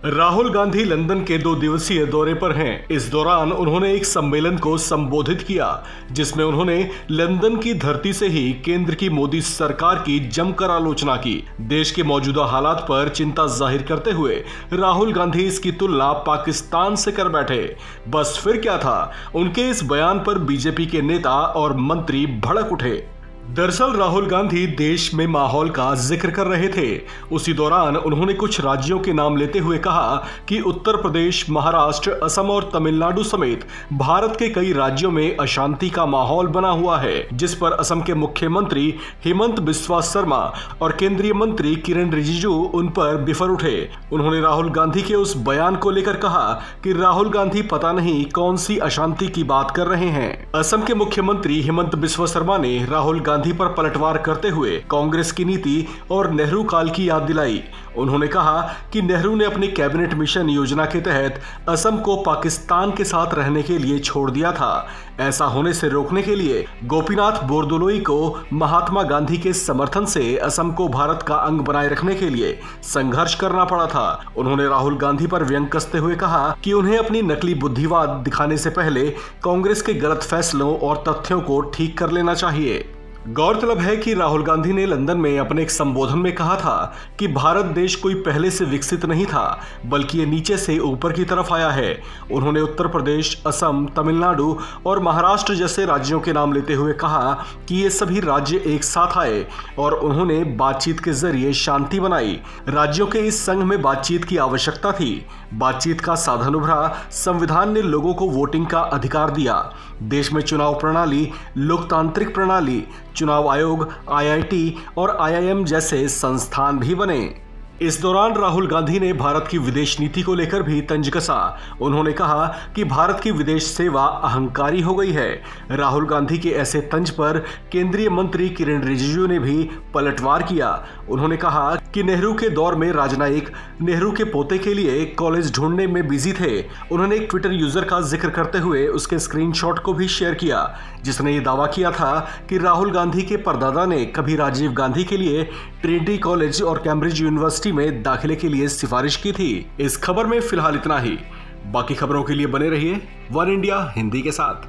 Rahul Gandhi London के 2 दिवसीय दौरे पर हैं। इस दौरान उन्होंने एक सम्मेलन को संबोधित किया, जिसमें उन्होंने लंदन की धरती से ही केंद्र की मोदी सरकार की जमकर आलोचना की। देश के मौजूदा हालात पर चिंता जाहिर करते हुए राहुल गांधी इसकी तुलना पाकिस्तान से कर बैठे। बस फिर क्या था, उनके इस बयान पर बीजेपी के नेता और मंत्री भड़क उठे। दरअसल राहुल गांधी देश में माहौल का जिक्र कर रहे थे। उसी दौरान उन्होंने कुछ राज्यों के नाम लेते हुए कहा कि उत्तर प्रदेश, महाराष्ट्र, असम और तमिलनाडु समेत भारत के कई राज्यों में अशांति का माहौल बना हुआ है, जिस पर असम के मुख्यमंत्री हेमंत बिस्वा शर्मा और केंद्रीय मंत्री किरण रिजिजू उन पर बिफर उठे। उन्होंने राहुल गांधी के उस बयान को लेकर कहा कि राहुल गांधी पता नहीं कौन सी अशांति की बात कर रहे हैं। असम के मुख्यमंत्री हेमंत बिस्वा शर्मा ने राहुल गांधी पर पलटवार करते हुए कांग्रेस की नीति और नेहरू काल की याद दिलाई। उन्होंने कहा कि नेहरू ने अपनी कैबिनेट मिशन योजना के तहत असम को पाकिस्तान के साथ रहने के लिए छोड़ दिया था। ऐसा होने से रोकने के लिए गोपीनाथ बोरदोलोई को महात्मा गांधी के समर्थन से असम को भारत का अंग बनाए रखने के लिए संघर्ष करना पड़ा था। उन्होंने राहुल गांधी पर व्यंग कसते हुए कहा कि उन्हें अपनी नकली बुद्धिवाद दिखाने से पहले कांग्रेस के गलत फैसलों और तथ्यों को ठीक कर लेना चाहिए। गौरतलब है कि राहुल गांधी ने लंदन में अपने एक संबोधन में कहा था कि भारत देश कोई पहले से विकसित नहीं था, बल्कि ये नीचे से ऊपर की तरफ आया है। उन्होंने उत्तर प्रदेश, असम, तमिलनाडु और महाराष्ट्र जैसे राज्यों के नाम लेते हुए कहा कि ये सभी राज्य एक साथ आए और उन्होंने बातचीत के जरिए शांति बनाई। राज्यों के इस संघ में बातचीत की आवश्यकता थी। बातचीत का साधन उभरा। संविधान ने लोगों को वोटिंग का अधिकार दिया। देश में चुनाव प्रणाली, लोकतांत्रिक प्रणाली, चुनाव आयोग, आईआईटी और आईआईएम जैसे संस्थान भी बने। इस दौरान राहुल गांधी ने भारत की विदेश नीति को लेकर भी तंज कसा। उन्होंने कहा कि भारत की विदेश सेवा अहंकारी हो गई है। राहुल गांधी के ऐसे तंज पर केंद्रीय मंत्री किरण रिजिजू ने भी पलटवार किया। उन्होंने कहा कि नेहरू के दौर में राजनयिक नेहरू के पोते के लिए कॉलेज ढूंढने में बिजी थे। उन्होंने एक ट्विटर यूजर का जिक्र करते हुए उसके स्क्रीनशॉट को भी शेयर किया, जिसने ये दावा किया था कि राहुल गांधी के परदादा ने कभी राजीव गांधी के लिए ट्रिनिटी कॉलेज और कैम्ब्रिज यूनिवर्सिटी में दाखिले के लिए सिफारिश की थी। इस खबर में फिलहाल इतना ही। बाकी खबरों के लिए बने रहिए वन इंडिया हिंदी के साथ।